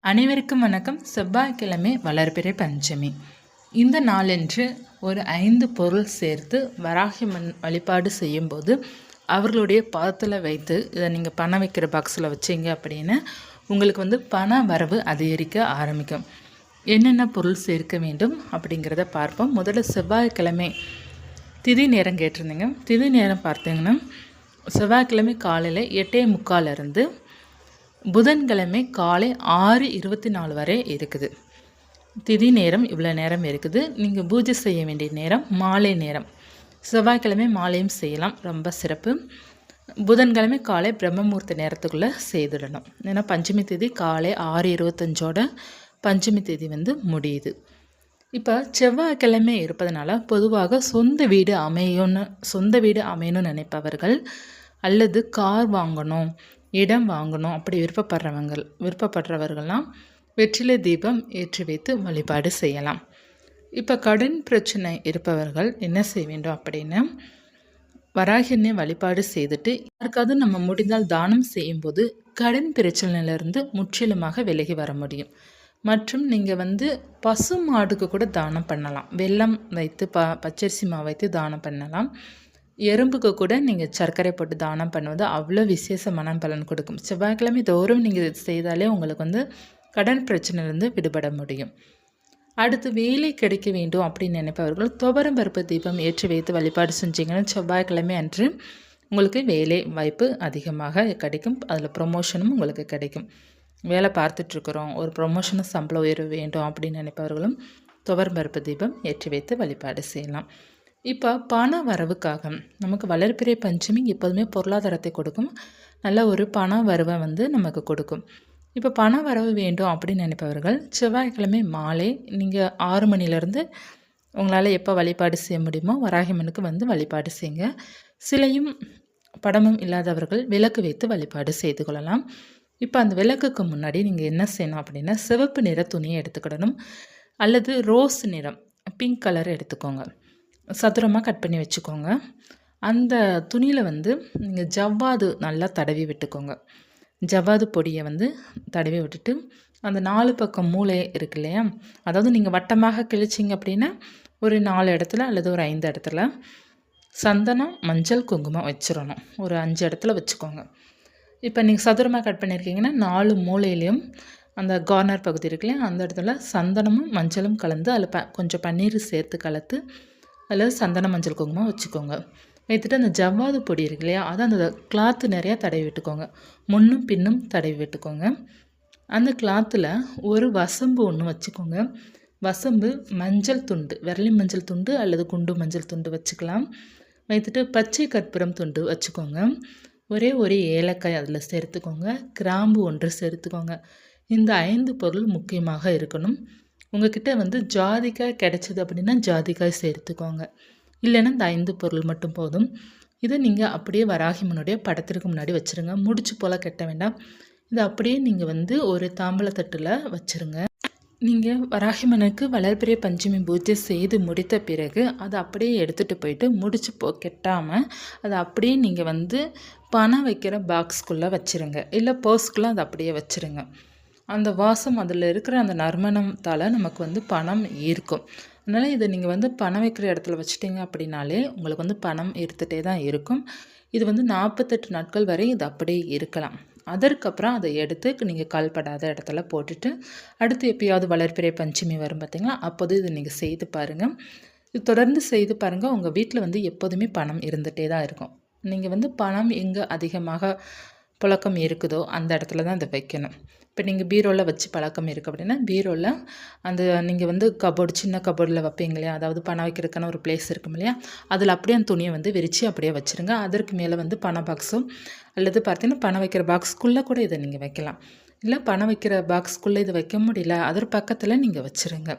அனைவருக்கும் வணக்கம். செவ்வாய்க்கிழமை வளர்பிறை பஞ்சமி. இந்த நாளன்று ஒரு 5 பொருள் சேர்த்து வராகி வழிபாடு செய்யும்போது அவர்களுடைய பாதத்தில் வைத்து இதை நீங்கள் பணம் வைக்கிற பாக்ஸில் வச்சிங்க அப்படின்னு உங்களுக்கு பண வரவு அதிகரிக்க ஆரம்பிக்கும். என்னென்ன பொருள் சேர்க்க வேண்டும் அப்படிங்கிறத பார்ப்போம். முதல்ல செவ்வாய்க்கிழமை திதி நேரம் கேட்டிருந்தீங்க. திதி நேரம் பார்த்தீங்கன்னா செவ்வாய்க்கிழமை காலையில் 8:45 புதன்கிழமை காலை 6:24 வரை இருக்குது. திதி நேரம் இவ்வளோ நேரம் இருக்குது. நீங்கள் பூஜை செய்ய வேண்டிய நேரம் மாலை நேரம். செவ்வாய்க்கிழமை மாலையும் செய்யலாம், ரொம்ப சிறப்பு. புதன்கிழமை காலை பிரம்மமுகூர்த்த நேரத்துக்குள்ளே செய்துடணும். ஏன்னா பஞ்சமி தேதி காலை 6:25 பஞ்சமி தேதி முடியுது. இப்போ செவ்வாய்க்கிழமை இருப்பதனால பொதுவாக சொந்த வீடு அமையணும்னு நினைப்பவர்கள் அல்லது கார் வாங்கணும், இடம் வாங்கணும் அப்படி விருப்பப்படுறவர்கள்லாம் வெற்றிலை தீபம் ஏற்றி வைத்து வழிபாடு செய்யலாம். இப்போ கடன் பிரச்சனை இருப்பவர்கள் என்ன செய்ய வேண்டும் அப்படின்னா, வராகினை வழிபாடு செய்துட்டு யாருக்காவது நம்ம முடிந்தால் தானம் செய்யும்போது கடன் பிரச்சனையிலிருந்து முற்றிலுமாக விலகி வர முடியும். மற்றும் நீங்கள் பசு மாடுக்கு கூட தானம் பண்ணலாம். வெல்லம் வைத்து பச்சரிசி மாவு வைத்து தானம் பண்ணலாம். எறும்புக்கு கூட நீங்கள் சர்க்கரை போட்டு தானம் பண்ணுவது அவ்வளோ விசேஷமான பலன் கொடுக்கும். செவ்வாய்க்கிழமை தோறும் நீங்கள் செய்தாலே உங்களுக்கு கடன் பிரச்சனையிலேருந்து விடுபட முடியும். அடுத்து வேலை கிடைக்க வேண்டும் அப்படின்னு நினைப்பவர்கள் துவரம் பருப்பு தீபம் ஏற்றி வைத்து வழிபாடு செஞ்சீங்கன்னா செவ்வாய்க்கிழமை அன்று உங்களுக்கு வேலை வாய்ப்பு அதிகமாக கிடைக்கும். அதில் ப்ரொமோஷனும் உங்களுக்கு கிடைக்கும். வேலை பார்த்துட்ருக்குறோம், ஒரு ப்ரொமோஷனும் சம்பளம் உயர்வு வேண்டும் அப்படின்னு நினைப்பவர்களும் துவரம் பருப்பு தீபம் ஏற்றி வைத்து வழிபாடு செய்யலாம். இப்போ பண வரவுக்காக நமக்கு வளர்பிறை பஞ்சமி எப்போதுமே பொருளாதாரத்தை கொடுக்கும். நல்ல ஒரு பண வரவை நமக்கு கொடுக்கும். இப்போ பண வரவு வேண்டும் அப்படின்னு நினைப்பவர்கள் செவ்வாய்க்கிழமை மாலை நீங்கள் 6 மணிலேருந்து உங்களால் எப்போ வழிபாடு செய்ய முடியுமோ வராகிமனுக்கு வழிபாடு செய்யுங்க. சிலையும் படமும் இல்லாதவர்கள் விளக்கு வைத்து வழிபாடு செய்து கொள்ளலாம். இப்போ அந்த விளக்குக்கு முன்னாடி நீங்கள் என்ன செய்யணும் அப்படின்னா, சிவப்பு நிற துணியை எடுத்துக்கிடணும், அல்லது ரோஸ் நிறம் பிங்க் கலர் எடுத்துக்கோங்க. சதுரமாக கட் பண்ணி வச்சுக்கோங்க. அந்த துணியில் நீங்கள் ஜவ்வாது நல்லா தடவி விட்டுக்கோங்க. ஜவ்வாது பொடியை தடவி விட்டுட்டு அந்த 4 பக்கம் மூளை இருக்கு இல்லையா, அதாவது நீங்கள் வட்டமாக கிழிச்சிங்க அப்படின்னா ஒரு 4 இடத்துல அல்லது ஒரு 5 இடத்துல சந்தனம் மஞ்சள் குங்குமம் வச்சிடணும். ஒரு 5 இடத்துல வச்சுக்கோங்க. இப்போ நீங்கள் சதுரமாக கட் பண்ணியிருக்கீங்கன்னா 4 மூலையிலையும் அந்த கார்னர் பகுதி இருக்கு இல்லையா, அந்த இடத்துல சந்தனமும் மஞ்சளும் கலந்து அதில் கொஞ்சம் பன்னீர் சேர்த்து கலந்து அதில் சந்தன மஞ்சள் குங்குமம் வச்சுக்கோங்க. வைத்துட்டு அந்த ஜவ்வாது பொடி இருக்கு இல்லையா, அதை அந்த கிளாத்து நிறையா தடவி விட்டுக்கோங்க. முன்னும் பின்னும் தடவி விட்டுக்கோங்க. அந்த கிளாத்தில் ஒரு வசம்பு ஒன்று வச்சுக்கோங்க. வசம்பு மஞ்சள் துண்டு, விரலி மஞ்சள் துண்டு அல்லது குண்டு மஞ்சள் துண்டு வச்சுக்கலாம். வைத்துட்டு பச்சை கற்பூரம் துண்டு வச்சுக்கோங்க. ஒரே ஒரு ஏலக்காய் அதில் சேர்த்துக்கோங்க. கிராம்பு 1 சேர்த்துக்கோங்க. இந்த 5 பொருள் முக்கியமாக இருக்கணும். உங்கள்கிட்ட ஜாதிக்காய் கிடைச்சிது அப்படின்னா ஜாதிக்காய் சேர்த்துக்கோங்க. இல்லைன்னா இந்த 5 பொருள் மட்டும் போதும். இதை நீங்கள் அப்படியே வராகிமனுடைய படத்திற்கு முன்னாடி வச்சுருங்க. முடிச்சு போல் கட்ட வேண்டாம். இதை அப்படியே நீங்கள் ஒரு தாம்பலத்தட்டில் வச்சுருங்க. நீங்கள் வராகிமனுக்கு வளர்பிறை பஞ்சமி பூஜை செய்து முடித்த பிறகு அதை அப்படியே எடுத்துகிட்டு போயிட்டு முடிச்சு கெட்டாமல் அதை அப்படியே நீங்கள் பணம் வைக்கிற பாக்ஸ்குள்ளே வச்சுருங்க. இல்லை பர்ஸ்குள்ளே அதை அப்படியே வச்சுருங்க. அந்த வாசம் அதில் இருக்கிற அந்த நறுமணத்தால் நமக்கு பணம் ஈர்க்கும். அதனால் இதை நீங்கள் பணம் வைக்கிற இடத்துல வச்சுட்டிங்க அப்படின்னாலே உங்களுக்கு பணம் ஈர்த்துட்டே தான் இருக்கும். இது 48 நாட்கள் வரை இது அப்படியே இருக்கலாம். அதற்கப்புறம் அதை எடுத்து நீங்கள் கால்படாத இடத்துல போட்டுட்டு அடுத்து எப்பயாவது வளர்பிறை பஞ்சமி வரும் பார்த்திங்களா, அப்போது இதை நீங்கள் செய்து பாருங்கள். இது தொடர்ந்து செய்து பாருங்கள். உங்கள் வீட்டில் எப்போதுமே பணம் இருந்துகிட்டே தான் இருக்கும். நீங்கள் பணம் எங்கே அதிகமாக புழக்கம் இருக்குதோ அந்த இடத்துல தான் அதை வைக்கணும். இப்போ நீங்கள் பீரோவில் வச்சு பழக்கம் இருக்குது அப்படின்னா பீரோவில் அந்த நீங்கள் கபோர்டு சின்ன கபோர்டில் வைப்பீங்க இல்லையா, அதாவது பணம் வைக்கிறதுக்கான ஒரு பிளேஸ் இருக்கும் இல்லையா, அதில் அப்படியே அந்த துணியை விரித்து அப்படியே வச்சுருங்க. அதற்கு மேலே பண பாக்ஸும் அல்லது பார்த்தீங்கன்னா பணம் வைக்கிற பாக்ஸ்க்குள்ளே கூட இதை நீங்கள் வைக்கலாம். இல்லை பணம் வைக்கிற பாக்ஸ்க்குள்ளே இதை வைக்க முடியல, அதர் பக்கத்தில் நீங்கள் வச்சுருங்க.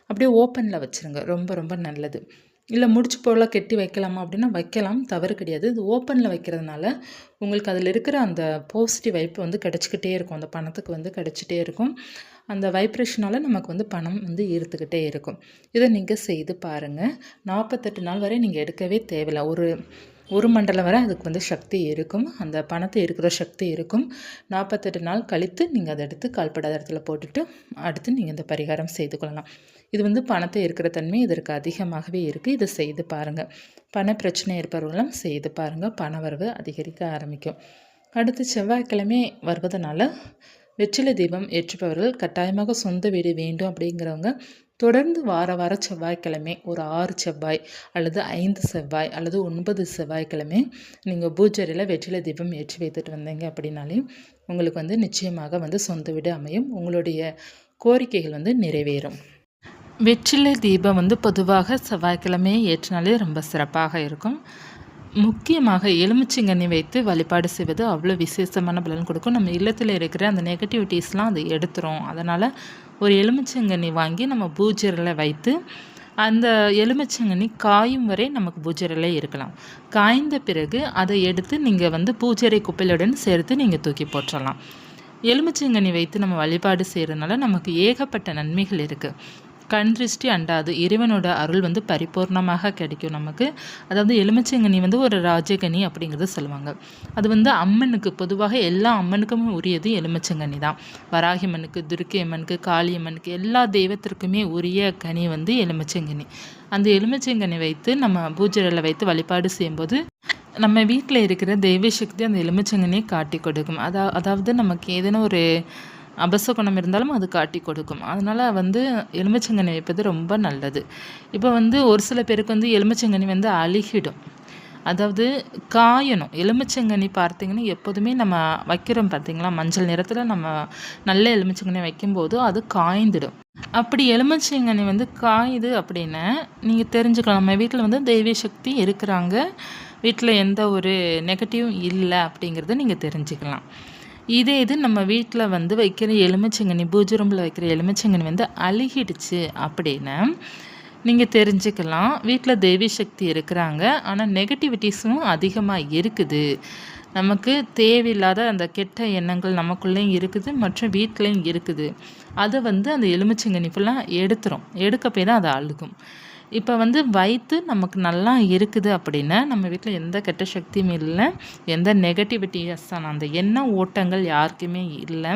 அப்படியே ஓப்பனில் வச்சுருங்க. ரொம்ப ரொம்ப நல்லது. இல்லை முடிச்சு போல் கெட்டி வைக்கலாமா அப்படின்னா வைக்கலாம், தவறு கிடையாது. இது ஓப்பனில் வைக்கிறதுனால உங்களுக்கு அதில் இருக்கிற அந்த பாசிட்டிவ் வைப்பு கிடச்சிக்கிட்டே இருக்கும். அந்த பணத்துக்கு கிடச்சிட்டே இருக்கும். அந்த வைப்ரேஷனால் நமக்கு பணம் ஈர்த்துக்கிட்டே இருக்கும். இதை நீங்கள் செய்து பாருங்கள். 48 நாள் வரை நீங்கள் எடுக்கவே தேவையில்லை. ஒரு ஒரு மண்டலம் வரை அதுக்கு வந்து சக்தி இருக்கும், அந்த பணத்தை இருக்கிற சக்தி இருக்கும். 48 நாள் கழித்து நீங்கள் அதை எடுத்து கால்படாத இடத்துல போட்டுட்டு அடுத்து நீங்கள் இந்த பரிகாரம் செய்து கொள்ளலாம். இது வந்து பணத்தை இருக்கிற தன்மை இதற்கு அதிகமாகவே இருக்குது. இதை செய்து பாருங்கள். பண பிரச்சனை இருப்பவர்களும் செய்து பாருங்கள், பண வரவு அதிகரிக்க ஆரம்பிக்கும். அடுத்து செவ்வாய்க்கிழமை வருவதனால வெற்றிலை தீபம் ஏற்றுப்பவர்கள் கட்டாயமாக சொந்த வீடு வேண்டும் அப்படிங்கிறவங்க தொடர்ந்து வார செவ்வாய்க்கிழமை ஒரு 6 செவ்வாய் அல்லது 5 செவ்வாய் அல்லது 9 செவ்வாய்க்கிழமை நீங்கள் பூஜையில் வெற்றிலை தீபம் ஏற்றி வைத்துட்டு வந்தீங்க அப்படின்னாலே உங்களுக்கு வந்து நிச்சயமாக வந்து சொந்த வீடு அமையும், உங்களுடைய கோரிக்கைகள் வந்து நிறைவேறும். வெற்றிலை தீபம் வந்து பொதுவாக செவ்வாய்க்கிழமையே ஏற்றினாலே ரொம்ப சிறப்பாக இருக்கும். முக்கியமாக எலுமிச்சங்கனி வைத்து வழிபாடு செய்வது அவ்வளோ விசேஷமான பலன் கொடுக்கும். நம்ம இல்லத்தில் இருக்கிற அந்த நெகட்டிவிட்டிஸ்லாம் அதை எடுத்துரும். அதனால் ஒரு எலுமிச்சங்கனி வாங்கி நம்ம பூஜையில் வைத்து அந்த எலுமிச்சங்கனி காயும் வரை நமக்கு பூஜையிலே இருக்கலாம். காய்ந்த பிறகு அதை எடுத்து நீங்கள் வந்து பூஜை குப்பையுடன் சேர்த்து நீங்கள் தூக்கி போட்டுடலாம். எலுமிச்சங்கனி வைத்து நம்ம வழிபாடு செய்கிறதுனால நமக்கு ஏகப்பட்ட நன்மைகள் இருக்குது. கண் திருஷ்டி அண்டாது, இறைவனோட அருள் வந்து பரிபூர்ணமாக கிடைக்கும் நமக்கு. அதாவது எலுமிச்சங்கனி வந்து ஒரு ராஜகனி அப்படிங்கிறது சொல்லுவாங்க. அது வந்து அம்மனுக்கு பொதுவாக எல்லா அம்மனுக்கும் உரியது எலுமிச்சங்கனி தான். வராகி அம்மனுக்கு, துர்க்கை அம்மனுக்கு, காளி அம்மனுக்கு எல்லா தெய்வத்திற்குமே உரிய கனி வந்து எலுமிச்சங்கனி. அந்த எலுமிச்சங்கனி வைத்து நம்ம பூஜையில் வைத்து வழிபாடு செய்யும்போது நம்ம வீட்டில் இருக்கிற தெய்வ சக்தி அந்த எலுமிச்சங்கனியை காட்டி கொடுக்கும். அதாவது நமக்கு ஏதேனும் ஒரு அபசகுணம் இருந்தாலும் அது காட்டி கொடுக்கும். அதனால் வந்து எலுமிச்சங்கனி வைப்பது ரொம்ப நல்லது. இப்போ வந்து ஒரு சில பேருக்கு வந்து எலுமிச்சங்கனி வந்து அழுகிடும், அதாவது காயணும். எலுமிச்சங்கனி பார்த்திங்கன்னா எப்போதுமே நம்ம வைக்கிறோம் பார்த்திங்களா, மஞ்சள் நிறத்தில் நம்ம நல்ல எலுமிச்சங்கனி வைக்கும்போது அது காய்ந்துடும். அப்படி எலுமிச்சங்கனி வந்து காயுது அப்படின்னு நீங்கள் தெரிஞ்சுக்கலாம், நம்ம வீட்டில் வந்து தெய்வ சக்தி இருக்கிறாங்க, வீட்டில் எந்த ஒரு நெகட்டிவும் இல்லை அப்படிங்கிறத நீங்கள் தெரிஞ்சுக்கலாம். இது நம்ம வீட்டில் வந்து வைக்கிற எலுமிச்சங்கனி, பூஜை ரூமில் வைக்கிற எலுமிச்சங்கனி வந்து அழுகிடுச்சு அப்படின்னு நீங்கள் தெரிஞ்சுக்கலாம். வீட்டில் தெய்வ சக்தி இருக்கிறாங்க, ஆனால் நெகட்டிவிட்டிஸும் அதிகமாக இருக்குது. நமக்கு தேவையில்லாத அந்த கெட்ட எண்ணங்கள் நமக்குள்ளேயும் இருக்குது மற்றும் வீட்லேயும் இருக்குது. அதை வந்து அந்த எலுமிச்சங்கனி ஃபுல்லாக எடுத்துரும். எடுக்க போய் தான் அது அழுகும். இப்போ வந்து வயிற்று நமக்கு நல்லா இருக்குது அப்படின்னா நம்ம வீட்டில் எந்த கெட்ட சக்தியும் இல்லை, எந்த நெகட்டிவிட்டிஸான அந்த எண்ண ஓட்டங்கள் யாருக்குமே இல்லை.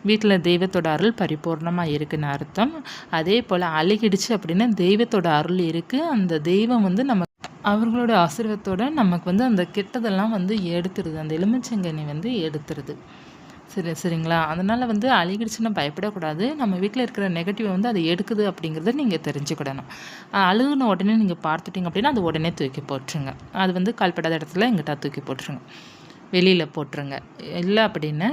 வீட்டில் தெய்வத்தோட அருள் பரிபூர்ணமாக இருக்குதுன்னு அர்த்தம். அதே போல் அழுகிடுச்சு அப்படின்னா தெய்வத்தோட அருள் இருக்குது. அந்த தெய்வம் வந்து நம்ம அவர்களோட ஆசீர்வாதத்தோடு நமக்கு வந்து அந்த கெட்டதெல்லாம் வந்து எடுத்துருது, அந்த எலுமிச்சங்கனி வந்து எடுத்துருது. சரிங்களா? அதனால் வந்து அழுகிடுச்சுன்னா பயப்படக்கூடாது. நம்ம வீட்டில் இருக்கிற நெகட்டிவ் வந்து அதை எடுக்குது அப்படிங்கிறத நீங்கள் தெரிஞ்சுக்கிடணும். அழுகுன உடனே நீங்கள் பார்த்துட்டிங்க அப்படின்னா அது உடனே தூக்கி போட்டுருங்க. அது வந்து கால்படாத இடத்துல எங்கிட்ட தூக்கி போட்டுருங்க, வெளியில் போட்டுருங்க. இல்லை அப்படின்னா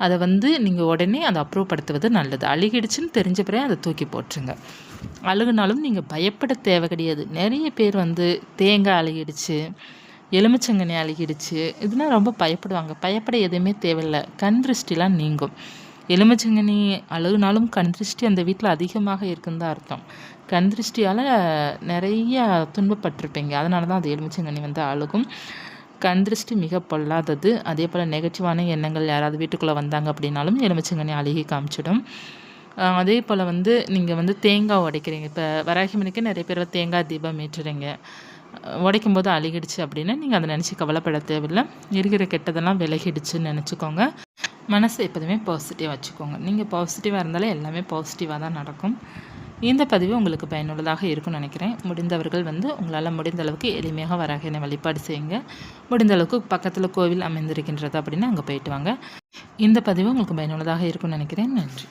அதை வந்து நீங்கள் உடனே அதை அப்ரூவ் நல்லது. அழுகிடுச்சுன்னு தெரிஞ்ச பிறகு அதை தூக்கி போட்டுருங்க. அழுகுனாலும் நீங்கள் பயப்பட தேவை கிடையாது. நிறைய பேர் வந்து தேங்காய் அழுகிடுச்சு, எலுமிச்சங்கனி அழுகிடுச்சு, இதெல்லாம் ரொம்ப பயப்படுவாங்க. பயப்பட எதுவுமே தேவையில்லை, கண் திருஷ்டிலாம் நீங்கும். எலுமிச்சங்கனி அழுகுனாலும் கண் திருஷ்டி அந்த வீட்டில் அதிகமாக இருக்குன்னு தான் அர்த்தம். கண் திருஷ்டியால் நிறைய துன்பப்பட்டிருப்பீங்க, அதனால தான் அது எலுமிச்சங்கனி வந்து அழுகும். கண் திருஷ்டி மிக பொல்லாதது. அதே போல் நெகட்டிவான எண்ணங்கள் யாராவது வீட்டுக்குள்ளே வந்தாங்க அப்படின்னாலும் எலுமிச்சங்கனி அழுகி காமிச்சிடும். அதே போல் வந்து நீங்கள் வந்து தேங்காய் உடைக்கிறீங்க. இப்போ வராகிமனுக்கே நிறைய பேர் தேங்காய் தீபம் ஏற்றுறீங்க, உடைக்கும் போது அழுகிடுச்சு அப்படின்னா நீங்கள் அதை நினச்சி கவலைப்பட தேவையில்லை. இருக்கிற கெட்டதெல்லாம் விலகிடுச்சுன்னு நினச்சிக்கோங்க. மனசை எப்போதுமே பாசிட்டிவாக வச்சுக்கோங்க. நீங்கள் பாசிட்டிவாக இருந்தாலே எல்லாமே பாசிட்டிவாக தான் நடக்கும். இந்த பதிவு உங்களுக்கு பயனுள்ளதாக இருக்கும்னு நினைக்கிறேன். முடிந்தவர்கள் வந்து உங்களால் முடிந்த அளவுக்கு எளிமையாக வராகினை வழிபாடு செய்யுங்க. முடிந்த அளவுக்கு பக்கத்தில் கோவில் அமைந்திருக்கின்றது அப்படின்னா அங்கே போயிட்டு வாங்க. இந்த பதிவு உங்களுக்கு பயனுள்ளதாக இருக்கும்னு நினைக்கிறேன். நன்றி.